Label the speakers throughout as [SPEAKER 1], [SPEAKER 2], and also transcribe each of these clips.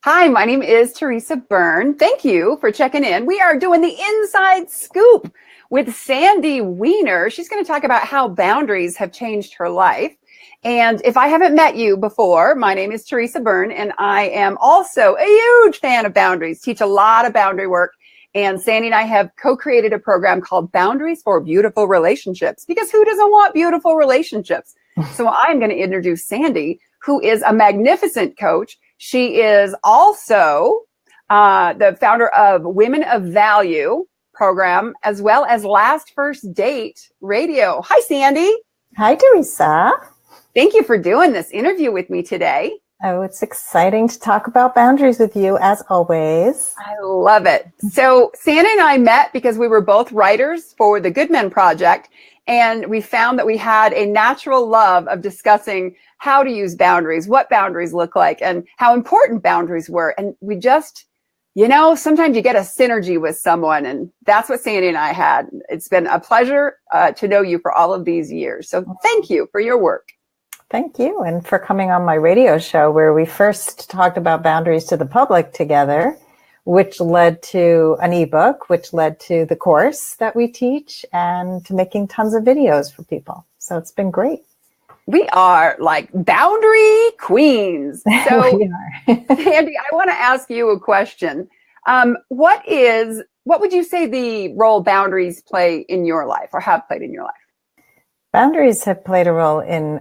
[SPEAKER 1] Hi, my name is Teresa Byrne. Thank you for checking in. We are doing the Inside Scoop with Sandy Weiner. She's going to talk about how boundaries have changed her life. And if I haven't met you before, my name is Teresa Byrne, and I am also a huge fan of boundaries, teach a lot of boundary work. And Sandy and I have co-created a program called Boundaries for Beautiful Relationships, because who doesn't want beautiful relationships? So I'm going to introduce Sandy, who is a magnificent coach. She is also the founder of Women of Value program, as well as Last First Date Radio. Hi, Sandy.
[SPEAKER 2] Hi, Teresa.
[SPEAKER 1] Thank you for doing this interview with me today.
[SPEAKER 2] Oh, it's exciting to talk about boundaries with you, as always.
[SPEAKER 1] I love it. So Sandy and I met because we were both writers for the Good Men Project, and we found that we had a natural love of discussing how to use boundaries, what boundaries look like, and how important boundaries were. And we just, sometimes you get a synergy with someone, and that's what Sandy and I had. It's been a pleasure to know you for all of these years. So thank you for your work.
[SPEAKER 2] Thank you, and for coming on my radio show where we first talked about boundaries to the public together, which led to an ebook, which led to the course that we teach, and to making tons of videos for people. So it's been great.
[SPEAKER 1] We are like boundary queens. So
[SPEAKER 2] we are.
[SPEAKER 1] Sandy, I want to ask you a question. What would you say the role boundaries play in your life, or have played in your life?
[SPEAKER 2] Boundaries have played a role in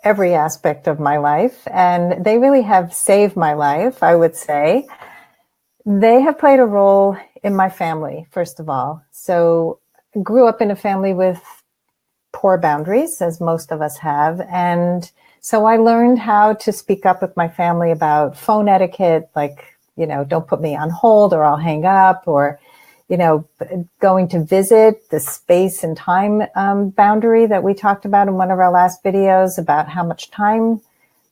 [SPEAKER 2] every aspect of my life, and they really have saved my life, I would say. They have played a role in my family, first of all. So I grew up in a family with poor boundaries, as most of us have. And so I learned how to speak up with my family about phone etiquette, like, don't put me on hold or I'll hang up, or, going to visit, the space and time boundary that we talked about in one of our last videos, about how much time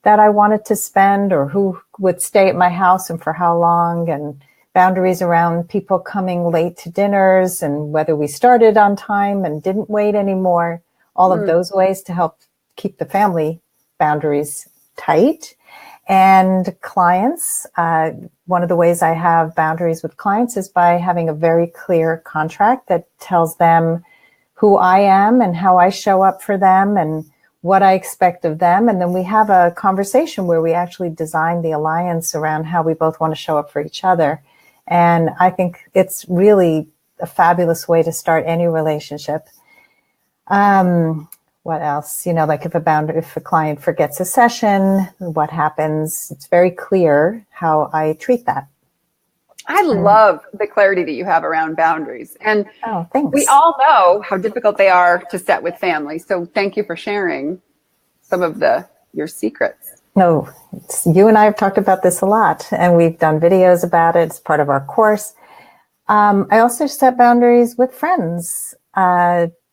[SPEAKER 2] that I wanted to spend, or who would stay at my house and for how long, and boundaries around people coming late to dinners and whether we started on time and didn't wait anymore. All of those ways to help keep the family boundaries tight. And clients, one of the ways I have boundaries with clients is by having a very clear contract that tells them who I am and how I show up for them and what I expect of them. And then we have a conversation where we actually design the alliance around how we both want to show up for each other. And I think it's really a fabulous way to start any relationship. What else? Like if a client forgets a session, what happens? It's very clear how I treat that.
[SPEAKER 1] I love the clarity that you have around boundaries. And
[SPEAKER 2] thanks.
[SPEAKER 1] We all know how difficult they are to set with families. So thank you for sharing some of your secrets.
[SPEAKER 2] No, you and I have talked about this a lot, and we've done videos about it. It's part of our course. I also set boundaries with friends,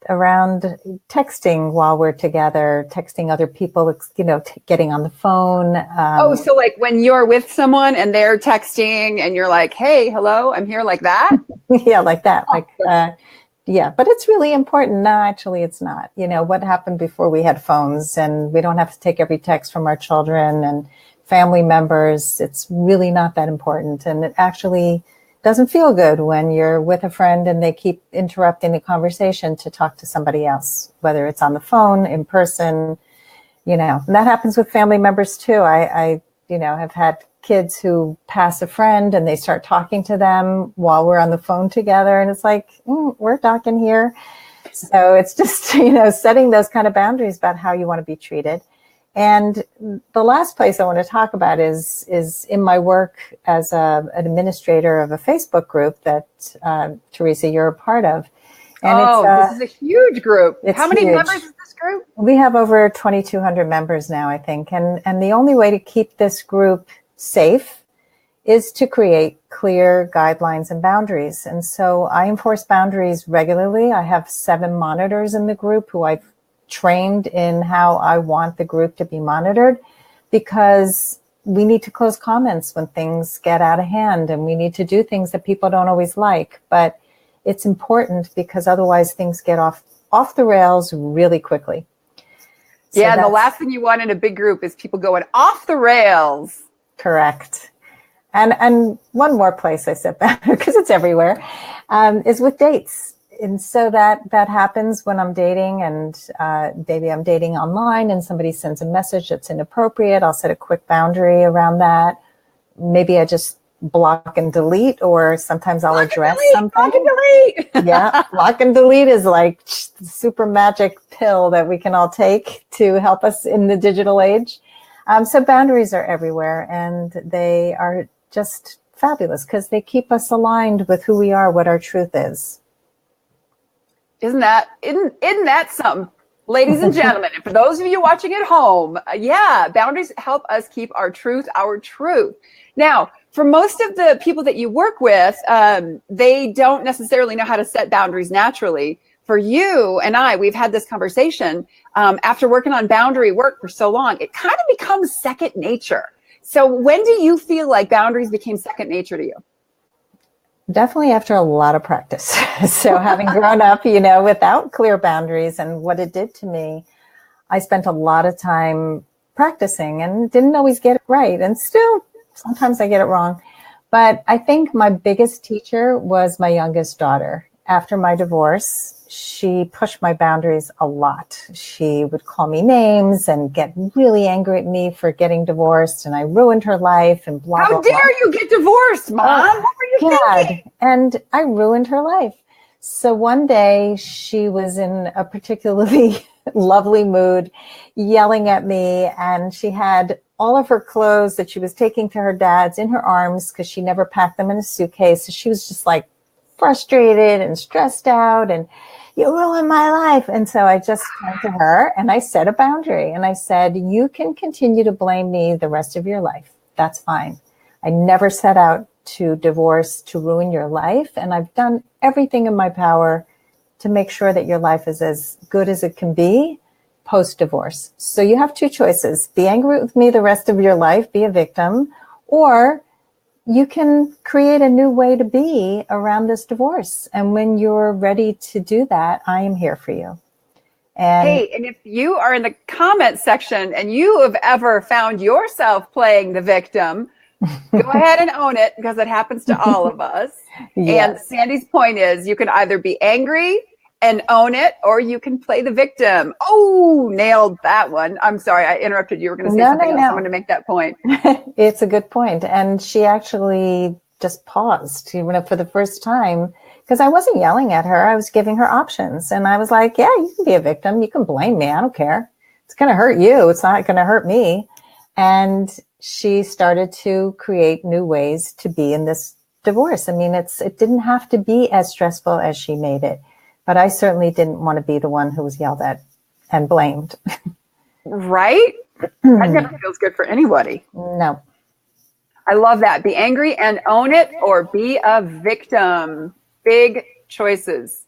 [SPEAKER 2] around texting while we're together, texting other people, getting on the phone.
[SPEAKER 1] So like when you're with someone and they're texting and you're like, hey, hello, I'm here, like that?
[SPEAKER 2] Yeah, like that. But it's really important. No, actually, it's not. What happened before we had phones, and we don't have to take every text from our children and family members. It's really not that important. And it actually doesn't feel good when you're with a friend and they keep interrupting the conversation to talk to somebody else, whether it's on the phone, in person, and that happens with family members too. I have had kids who pass a friend and they start talking to them while we're on the phone together. And it's like, we're talking here. So it's just, setting those kind of boundaries about how you want to be treated. And the last place I want to talk about is in my work as an administrator of a Facebook group that, Teresa, you're a part of.
[SPEAKER 1] And this is a huge group. How many members is this group?
[SPEAKER 2] We have over 2,200 members now, I think. And the only way to keep this group safe is to create clear guidelines and boundaries. And so I enforce boundaries regularly. I have 7 monitors in the group who I've trained in how I want the group to be monitored, because we need to close comments when things get out of hand, and we need to do things that people don't always like. But it's important because otherwise things get off the rails really quickly. So
[SPEAKER 1] and the last thing you want in a big group is people going off the rails.
[SPEAKER 2] Correct. And one more place I set that, because it's everywhere, is with dates. And so that happens when I'm dating, and maybe I'm dating online and somebody sends a message that's inappropriate. I'll set a quick boundary around that. Maybe I just block and delete, or sometimes I'll address something.
[SPEAKER 1] Block and delete.
[SPEAKER 2] Yeah, block and delete is like the super magic pill that we can all take to help us in the digital age. So boundaries are everywhere, and they are just fabulous because they keep us aligned with who we are, what our truth is.
[SPEAKER 1] Isn't that something? Ladies and gentlemen, and for those of you watching at home, boundaries help us keep our truth. Now, for most of the people that you work with, they don't necessarily know how to set boundaries naturally. For you and I, we've had this conversation after working on boundary work for so long, it kind of becomes second nature. So when do you feel like boundaries became second nature to you?
[SPEAKER 2] Definitely after a lot of practice. So having grown up, without clear boundaries and what it did to me, I spent a lot of time practicing and didn't always get it right. And still, sometimes I get it wrong. But I think my biggest teacher was my youngest daughter. After my divorce, she pushed my boundaries a lot. She would call me names and get really angry at me for getting divorced, and I ruined her life and blah, blah, blah.
[SPEAKER 1] How dare you get divorced, Mom? What were you thinking?
[SPEAKER 2] And I ruined her life. So one day she was in a particularly lovely mood, yelling at me, and she had all of her clothes that she was taking to her dad's in her arms because she never packed them in a suitcase. So she was just like frustrated and stressed out, and you ruined my life. And so I just turned to her and I set a boundary, and I said, you can continue to blame me the rest of your life. That's fine. I never set out to divorce to ruin your life, and I've done everything in my power to make sure that your life is as good as it can be post-divorce. So you have two choices: be angry with me the rest of your life, be a victim, or you can create a new way to be around this divorce. And when you're ready to do that, I am here for you. And
[SPEAKER 1] if you are in the comment section and you have ever found yourself playing the victim, go ahead and own it, because it happens to all of us. Yes. And Sandy's point is, you can either be angry and own it, or you can play the victim. Oh, nailed that one. I'm sorry, I interrupted you. You were going to say something else. I'm going to make that point.
[SPEAKER 2] It's a good point. And she actually just paused, for the first time, because I wasn't yelling at her. I was giving her options. And I was like, yeah, you can be a victim. You can blame me. I don't care. It's going to hurt you. It's not going to hurt me. And she started to create new ways to be in this divorce. I mean, it didn't have to be as stressful as she made it. But I certainly didn't want to be the one who was yelled at and blamed.
[SPEAKER 1] Right? That never feels good for anybody.
[SPEAKER 2] No.
[SPEAKER 1] I love that. Be angry and own it, or be a victim. Big choices.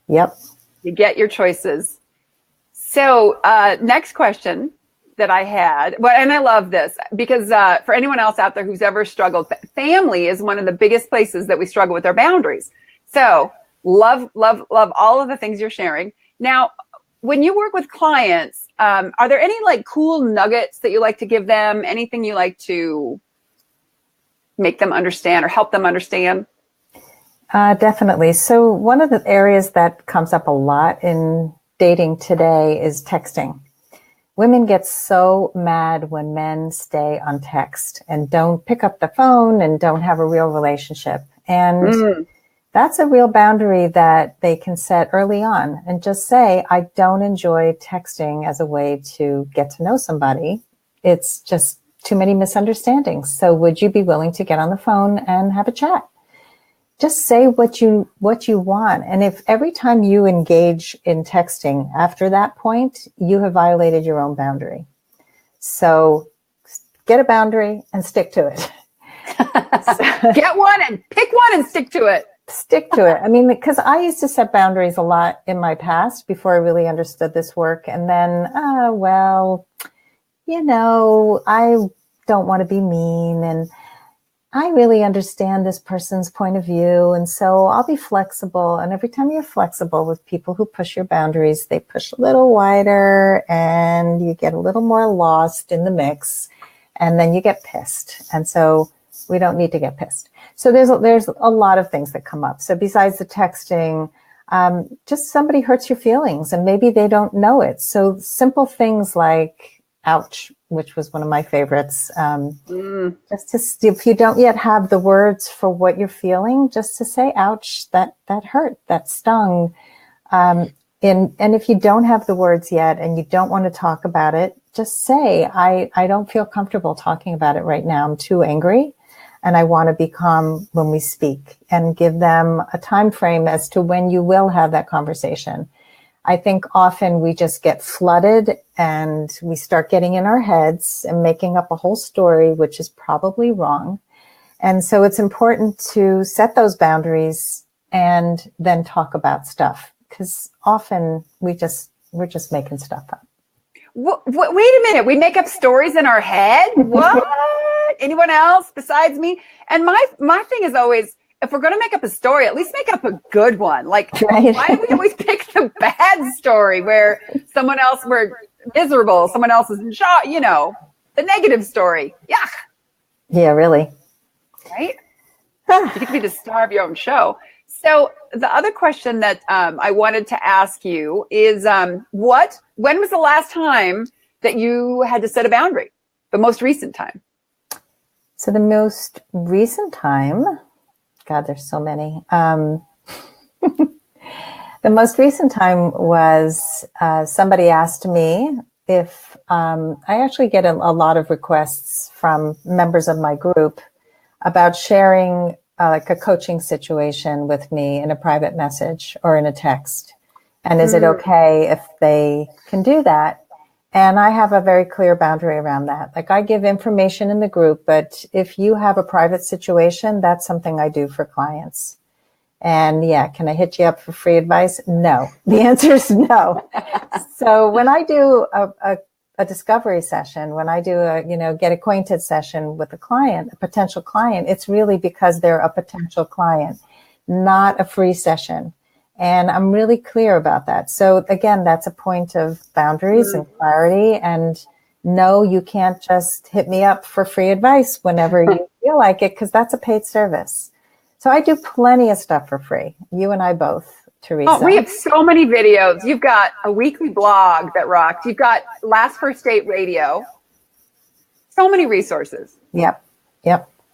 [SPEAKER 2] Yep.
[SPEAKER 1] You get your choices. So next question that I had, and I love this, because for anyone else out there who's ever struggled, family is one of the biggest places that we struggle with our boundaries. So love all of the things you're sharing. Now, when you work with clients, are there any like cool nuggets that you like to give them? Anything you like to make them understand or help them understand?
[SPEAKER 2] Definitely. So one of the areas that comes up a lot in dating today is texting. Women get so mad when men stay on text and don't pick up the phone and don't have a real relationship. And that's a real boundary that they can set early on and just say, I don't enjoy texting as a way to get to know somebody. It's just too many misunderstandings. So would you be willing to get on the phone and have a chat? Just say what you want. And if every time you engage in texting after that point, you have violated your own boundary. So get a boundary and stick to it.
[SPEAKER 1] Get one and pick one and stick to it.
[SPEAKER 2] Stick to it. I mean, because I used to set boundaries a lot in my past before I really understood this work. And then, I don't want to be mean. And I really understand this person's point of view. And so I'll be flexible. And every time you're flexible with people who push your boundaries, they push a little wider and you get a little more lost in the mix. And then you get pissed. And so We don't need to get pissed. So there's a lot of things that come up. So besides the texting, just somebody hurts your feelings and maybe they don't know it. So simple things like, ouch, which was one of my favorites. Just to, if you don't yet have the words for what you're feeling, just to say, ouch, that hurt, that stung. And if you don't have the words yet and you don't want to talk about it, just say, I don't feel comfortable talking about it right now. I'm too angry and I want to be calm when we speak, and give them a time frame as to when you will have that conversation. I think often we just get flooded and we start getting in our heads and making up a whole story, which is probably wrong. And so it's important to set those boundaries and then talk about stuff, because often we're just making stuff up.
[SPEAKER 1] Wait a minute. We make up stories in our head? What? Anyone else besides me? And my thing is always, if we're going to make up a story, at least make up a good one. Like, right. Why do we always pick the bad story where we're miserable, someone else is in shock, the negative story. Yuck.
[SPEAKER 2] Yeah, really.
[SPEAKER 1] Right? You could be the star of your own show. So the other question that I wanted to ask you is, when was the last time that you had to set a boundary? The most recent time?
[SPEAKER 2] So the most recent time, God, there's so many. The most recent time was somebody asked me if I actually get a lot of requests from members of my group about sharing like a coaching situation with me in a private message or in a text. And is it okay if they can do that? And I have a very clear boundary around that. Like, I give information in the group, but if you have a private situation, that's something I do for clients. And yeah, can I hit you up for free advice? No. The answer is no. So when I do a discovery session, when I do a, get acquainted session with a client, a potential client, it's really because they're a potential client, not a free session. And I'm really clear about that. So again, that's a point of boundaries and clarity. And no, you can't just hit me up for free advice whenever you feel like it, because that's a paid service. So I do plenty of stuff for free. You and I both, Teresa.
[SPEAKER 1] Oh, we have so many videos. You've got a weekly blog that rocks. You've got Last First Date Radio. So many resources.
[SPEAKER 2] Yep.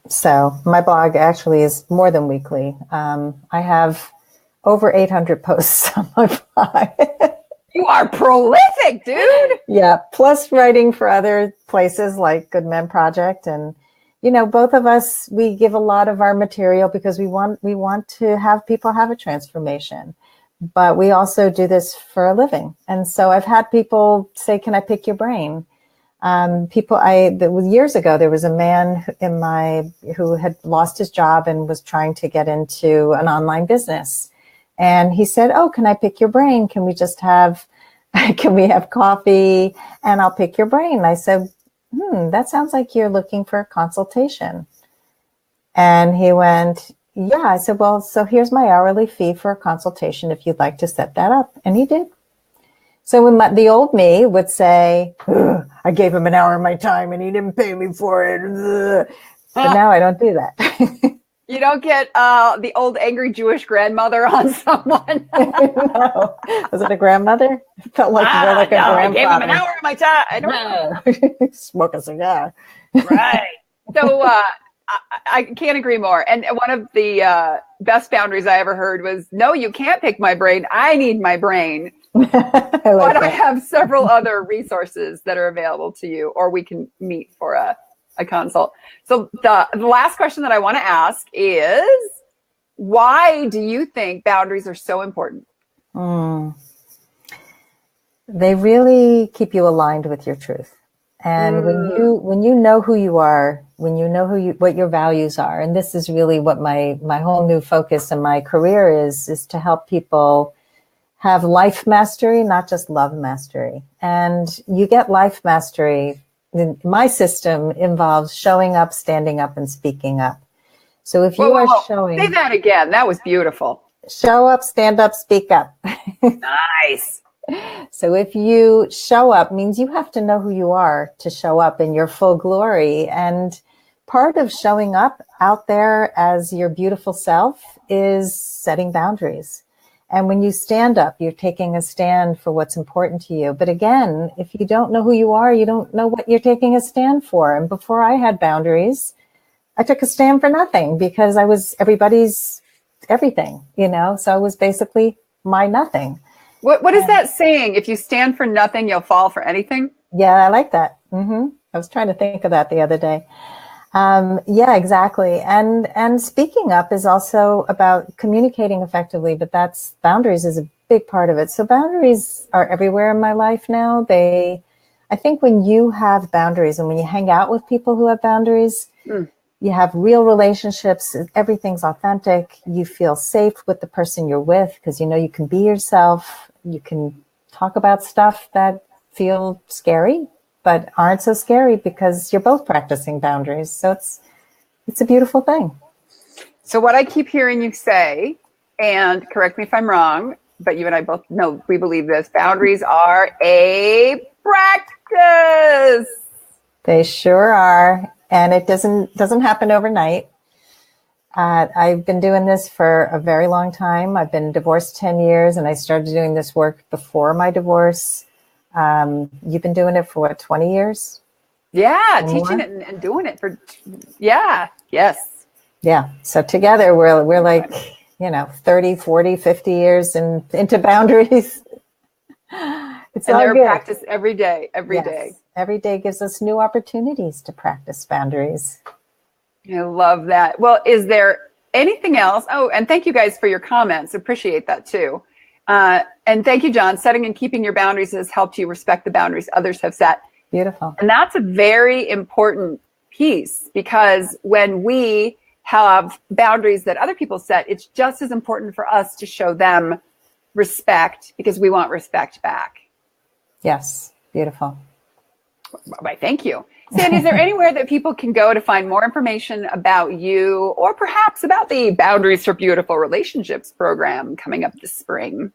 [SPEAKER 2] So my blog actually is more than weekly. I have over 800 posts on my blog.
[SPEAKER 1] You are prolific, dude.
[SPEAKER 2] Yeah. Plus writing for other places like Good Men Project. And, both of us, we give a lot of our material because we want to have people have a transformation, but we also do this for a living. And so I've had people say, can I pick your brain? Years ago, there was a man who had lost his job and was trying to get into an online business. And he said, oh, can I pick your brain? Can we have coffee and I'll pick your brain? I said, that sounds like you're looking for a consultation. And he went, yeah. I said, well, so here's my hourly fee for a consultation if you'd like to set that up. And he did. So when the old me would say, I gave him an hour of my time and he didn't pay me for it. But now I don't do that.
[SPEAKER 1] You don't get the old angry Jewish grandmother on someone.
[SPEAKER 2] No. Was it a grandmother? It felt like more like a grandfather.
[SPEAKER 1] I gave him an hour of my time. I don't know.
[SPEAKER 2] Smoke a cigar.
[SPEAKER 1] Right. So I can't agree more. And one of the best boundaries I ever heard was, no, you can't pick my brain. I need my brain. I have several other resources that are available to you, or we can meet for a consult. So the last question that I want to ask is, why do you think boundaries are so important?
[SPEAKER 2] They really keep you aligned with your truth. And when you know who you are, when you know what your values are, and this is really what my whole new focus in my career is to help people have life mastery, not just love mastery. And you get life mastery. My system involves showing up, standing up, and speaking up. So if you are showing...
[SPEAKER 1] Say that again. That was beautiful.
[SPEAKER 2] Show up, stand up, speak up.
[SPEAKER 1] Nice.
[SPEAKER 2] So if you show up, means you have to know who you are to show up in your full glory. And part of showing up out there as your beautiful self is setting boundaries. And when you stand up, you're taking a stand for what's important to you. But again, if you don't know who you are, you don't know what you're taking a stand for. And before I had boundaries, I took a stand for nothing because I was everybody's everything, so I was basically my nothing.
[SPEAKER 1] What is that saying? If you stand for nothing, you'll fall for anything?
[SPEAKER 2] Yeah, I like that. I was trying to think of that the other day. Yeah, exactly. And speaking up is also about communicating effectively, but boundaries is a big part of it. So boundaries are everywhere in my life now. I think when you have boundaries and when you hang out with people who have boundaries, you have real relationships, everything's authentic. You feel safe with the person you're with because you can be yourself. You can talk about stuff that feel scary, but aren't so scary because you're both practicing boundaries. So it's a beautiful thing.
[SPEAKER 1] So what I keep hearing you say, and correct me if I'm wrong, but you and I both know we believe this, boundaries are a practice.
[SPEAKER 2] They sure are. And it doesn't happen overnight. I've been doing this for a very long time. I've been divorced 10 years and I started doing this work before my divorce. You've been doing it for what, 20 years?
[SPEAKER 1] Yeah, teaching it and doing it for, yes.
[SPEAKER 2] Yeah. So together we're like, 30, 40, 50 years into boundaries. It's all
[SPEAKER 1] they're
[SPEAKER 2] good.
[SPEAKER 1] Practice every day, every day.
[SPEAKER 2] Every day gives us new opportunities to practice boundaries.
[SPEAKER 1] I love that. Well, is there anything else? Oh, and thank you guys for your comments. Appreciate that too. And thank you, John. Setting and keeping your boundaries has helped you respect the boundaries others have set.
[SPEAKER 2] Beautiful.
[SPEAKER 1] And that's a very important piece because when we have boundaries that other people set, it's just as important for us to show them respect because we want respect back.
[SPEAKER 2] Yes. Beautiful.
[SPEAKER 1] Why, thank you. Sandy, is there anywhere that people can go to find more information about you or perhaps about the Boundaries for Beautiful Relationships program coming up this spring?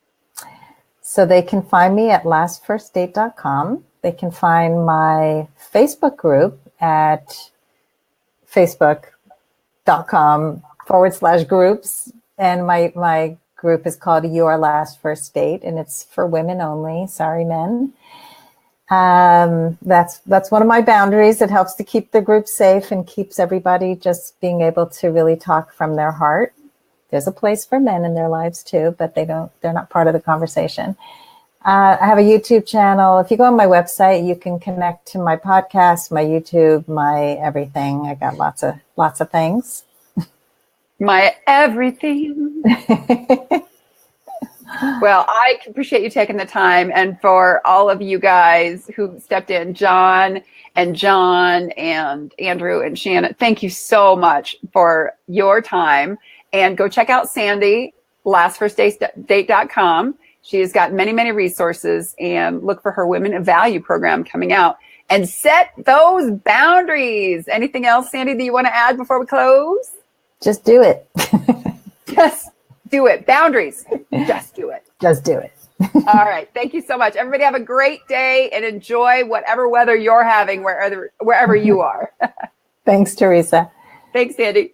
[SPEAKER 2] So they can find me at lastfirstdate.com. They can find my Facebook group at facebook.com/groups. And my group is called Your Last First Date, and it's for women only. Sorry, men. That's one of my boundaries. It helps to keep the group safe and keeps everybody just being able to really talk from their heart. There's a place for men in their lives too, but they're not part of the conversation. I have a YouTube channel. If you go on my website, you can connect to my podcast, my YouTube, my everything. I got lots of things.
[SPEAKER 1] My everything. Well, I appreciate you taking the time, and for all of you guys who stepped in, John and Andrew and Shannon, thank you so much for your time. And go check out Sandy, lastfirstdate.com. She has got many, many resources, and look for her Women of Value program coming out. And set those boundaries. Anything else, Sandy, that you want to add before we close?
[SPEAKER 2] Just do it.
[SPEAKER 1] Just do it. Boundaries. Just do it.
[SPEAKER 2] Just do it.
[SPEAKER 1] All right. Thank you so much. Everybody have a great day and enjoy whatever weather you're having wherever you are.
[SPEAKER 2] Thanks, Teresa.
[SPEAKER 1] Thanks, Sandy.